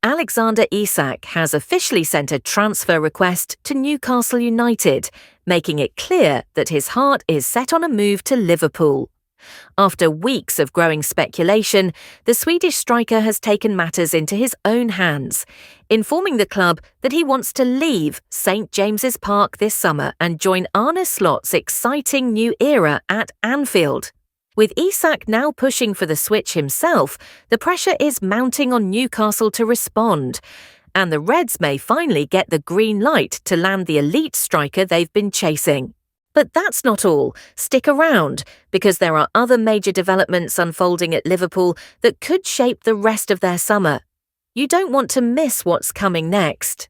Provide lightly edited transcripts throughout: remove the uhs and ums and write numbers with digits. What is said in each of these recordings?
Alexander Isak has officially sent a transfer request to Newcastle United, making it clear that his heart is set on a move to Liverpool. After weeks of growing speculation, the Swedish striker has taken matters into his own hands, informing the club that he wants to leave St James's Park this summer and join Arne Slot's exciting new era at Anfield. With Isak now pushing for the switch himself, the pressure is mounting on Newcastle to respond, and the Reds may finally get the green light to land the elite striker they've been chasing. But that's not all. Stick around, because there are other major developments unfolding at Liverpool that could shape the rest of their summer. You don't want to miss what's coming next.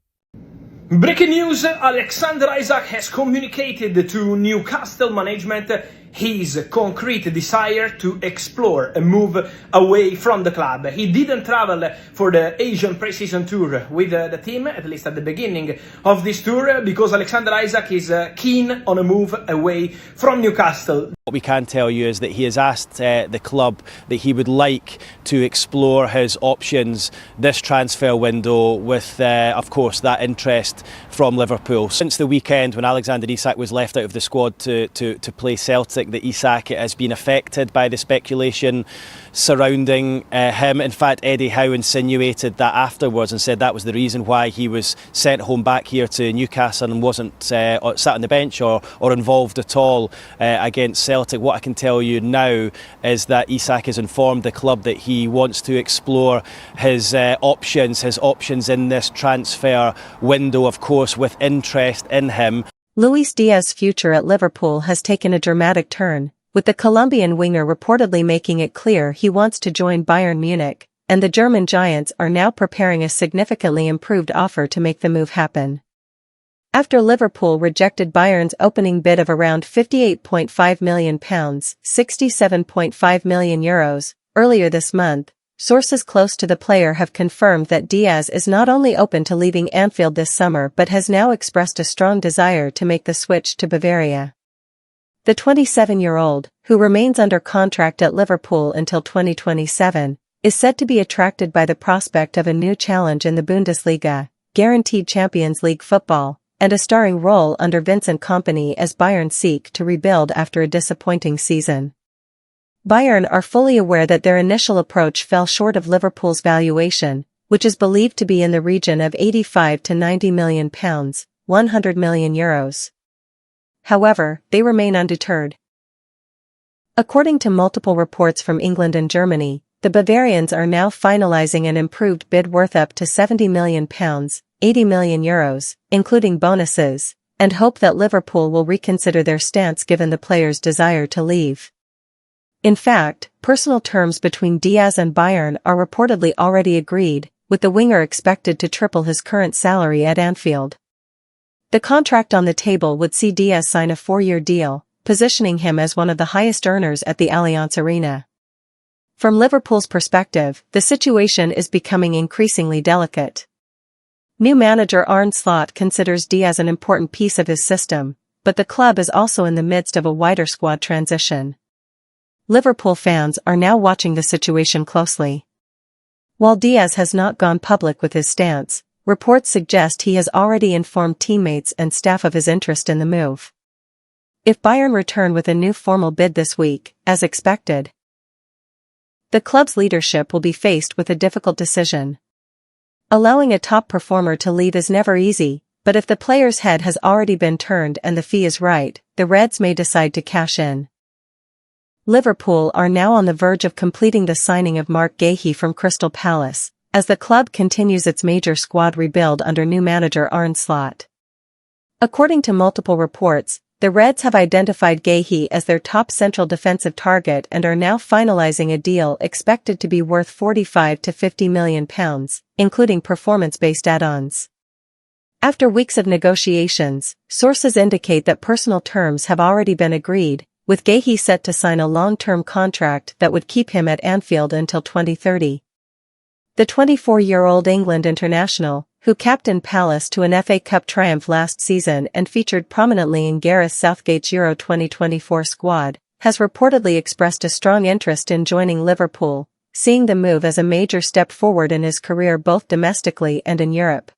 Breaking news, Alexander Isak has communicated to Newcastle management his concrete desire to explore a move away from the club. He didn't travel for the Asian pre-season tour with the team, at least at the beginning of this tour, because Alexander Isak is keen on a move away from Newcastle. What we can tell you is that he has asked the club that he would like to explore his options this transfer window with, of course, that interest from Liverpool. Since the weekend when Alexander Isak was left out of the squad to play Celtic, that Isak has been affected by the speculation surrounding him. In fact, Eddie Howe insinuated that afterwards and said that was the reason why he was sent home back here to Newcastle and wasn't sat on the bench or involved at all against Celtic. What I can tell you now is that Isak has informed the club that he wants to explore his options in this transfer window, of course, with interest in him. Luis Diaz's future at Liverpool has taken a dramatic turn, with the Colombian winger reportedly making it clear he wants to join Bayern Munich, and the German giants are now preparing a significantly improved offer to make the move happen. After Liverpool rejected Bayern's opening bid of around £58.5 million, €67.5 million, earlier this month, sources close to the player have confirmed that Diaz is not only open to leaving Anfield this summer but has now expressed a strong desire to make the switch to Bavaria. The 27-year-old, who remains under contract at Liverpool until 2027, is said to be attracted by the prospect of a new challenge in the Bundesliga, guaranteed Champions League football, and a starring role under Vincent Kompany as Bayern seek to rebuild after a disappointing season. Bayern are fully aware that their initial approach fell short of Liverpool's valuation, which is believed to be in the region of £85 to £90 million, €100 million. However, they remain undeterred. According to multiple reports from England and Germany, the Bavarians are now finalising an improved bid worth up to £70 million, €80 million, including bonuses, and hope that Liverpool will reconsider their stance given the player's desire to leave. In fact, personal terms between Diaz and Bayern are reportedly already agreed, with the winger expected to triple his current salary at Anfield. The contract on the table would see Diaz sign a 4-year deal, positioning him as one of the highest earners at the Allianz Arena. From Liverpool's perspective, the situation is becoming increasingly delicate. New manager Arne Slot considers Diaz an important piece of his system, but the club is also in the midst of a wider squad transition. Liverpool fans are now watching the situation closely. While Diaz has not gone public with his stance, reports suggest he has already informed teammates and staff of his interest in the move. If Bayern return with a new formal bid this week, as expected, the club's leadership will be faced with a difficult decision. Allowing a top performer to leave is never easy, but if the player's head has already been turned and the fee is right, the Reds may decide to cash in. Liverpool are now on the verge of completing the signing of Mark Guéhi from Crystal Palace, as the club continues its major squad rebuild under new manager Arne Slot. According to multiple reports, the Reds have identified Guéhi as their top central defensive target and are now finalising a deal expected to be worth £45 to £50 million, including performance-based add-ons. After weeks of negotiations, sources indicate that personal terms have already been agreed, with Guéhi set to sign a long-term contract that would keep him at Anfield until 2030. The 24-year-old England international, who captained Palace to an FA Cup triumph last season and featured prominently in Gareth Southgate's Euro 2024 squad, has reportedly expressed a strong interest in joining Liverpool, seeing the move as a major step forward in his career both domestically and in Europe.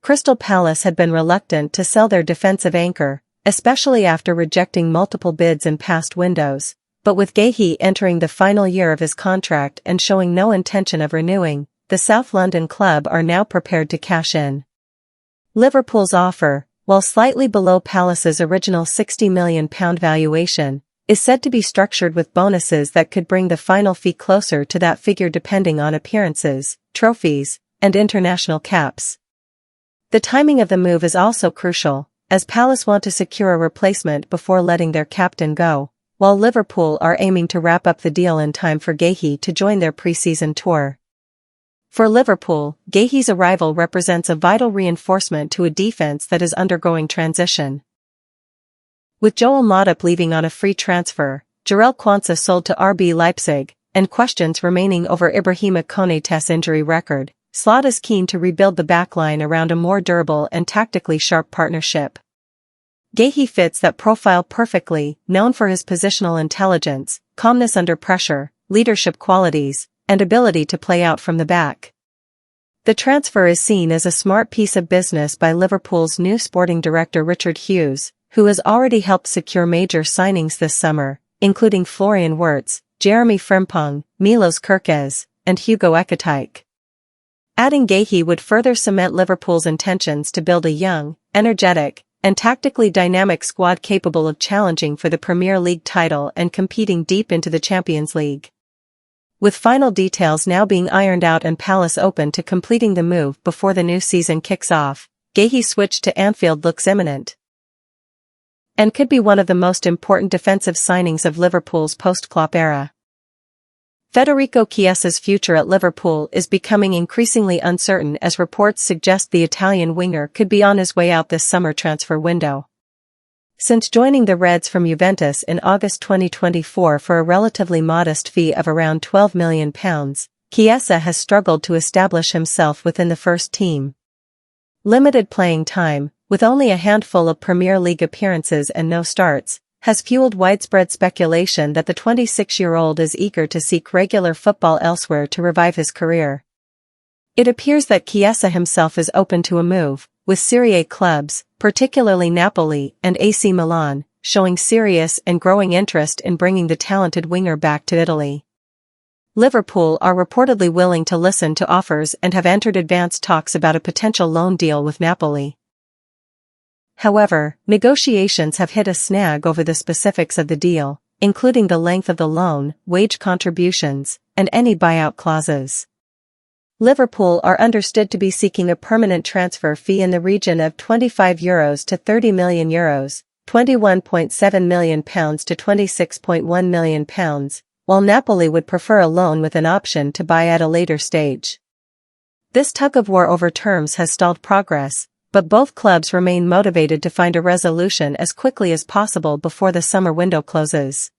Crystal Palace had been reluctant to sell their defensive anchor, especially after rejecting multiple bids in past windows, but with Guéhi entering the final year of his contract and showing no intention of renewing, the South London club are now prepared to cash in. Liverpool's offer, while slightly below Palace's original £60 million valuation, is said to be structured with bonuses that could bring the final fee closer to that figure depending on appearances, trophies, and international caps. The timing of the move is also crucial, as Palace want to secure a replacement before letting their captain go, while Liverpool are aiming to wrap up the deal in time for Guéhi to join their pre-season tour. For Liverpool, Guéhi's arrival represents a vital reinforcement to a defense that is undergoing transition. With Joel Matip leaving on a free transfer, Jarell Quansah sold to RB Leipzig, and questions remaining over Ibrahima Konaté's injury record, Slot is keen to rebuild the backline around a more durable and tactically sharp partnership. Guéhi fits that profile perfectly, known for his positional intelligence, calmness under pressure, leadership qualities, and ability to play out from the back. The transfer is seen as a smart piece of business by Liverpool's new sporting director Richard Hughes, who has already helped secure major signings this summer, including Florian Wirtz, Jeremy Frimpong, Milos Kerkez, and Hugo Ekitike. Adding Guéhi would further cement Liverpool's intentions to build a young, energetic, and tactically dynamic squad capable of challenging for the Premier League title and competing deep into the Champions League. With final details now being ironed out and Palace open to completing the move before the new season kicks off, Guéhi's switch to Anfield looks imminent, and could be one of the most important defensive signings of Liverpool's post-Klopp era. Federico Chiesa's future at Liverpool is becoming increasingly uncertain as reports suggest the Italian winger could be on his way out this summer transfer window. Since joining the Reds from Juventus in August 2024 for a relatively modest fee of around £12 million, Chiesa has struggled to establish himself within the first team. Limited playing time, with only a handful of Premier League appearances and no starts, has fueled widespread speculation that the 26-year-old is eager to seek regular football elsewhere to revive his career. It appears that Chiesa himself is open to a move, with Serie A clubs, particularly Napoli and AC Milan, showing serious and growing interest in bringing the talented winger back to Italy. Liverpool are reportedly willing to listen to offers and have entered advanced talks about a potential loan deal with Napoli. However, negotiations have hit a snag over the specifics of the deal, including the length of the loan, wage contributions, and any buyout clauses. Liverpool are understood to be seeking a permanent transfer fee in the region of €25 to €30 million, £21.7 million to £26.1 million, while Napoli would prefer a loan with an option to buy at a later stage. This tug-of-war over terms has stalled progress, but both clubs remain motivated to find a resolution as quickly as possible before the summer window closes.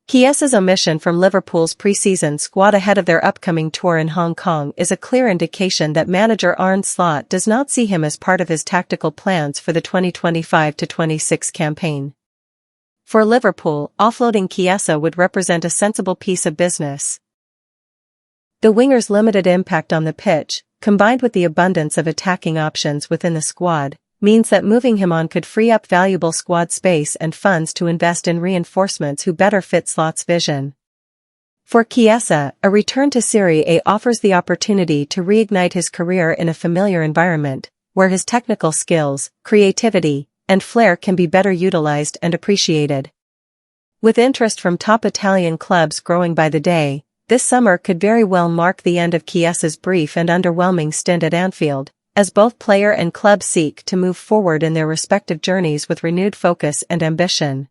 Chiesa's omission from Liverpool's pre-season squad ahead of their upcoming tour in Hong Kong is a clear indication that manager Arne Slot does not see him as part of his tactical plans for the 2025-26 campaign. For Liverpool, offloading Chiesa would represent a sensible piece of business. The winger's limited impact on the pitch, combined with the abundance of attacking options within the squad, means that moving him on could free up valuable squad space and funds to invest in reinforcements who better fit Slot's vision. For Chiesa, a return to Serie A offers the opportunity to reignite his career in a familiar environment, where his technical skills, creativity, and flair can be better utilized and appreciated. With interest from top Italian clubs growing by the day, this summer could very well mark the end of Chiesa's brief and underwhelming stint at Anfield, as both player and club seek to move forward in their respective journeys with renewed focus and ambition.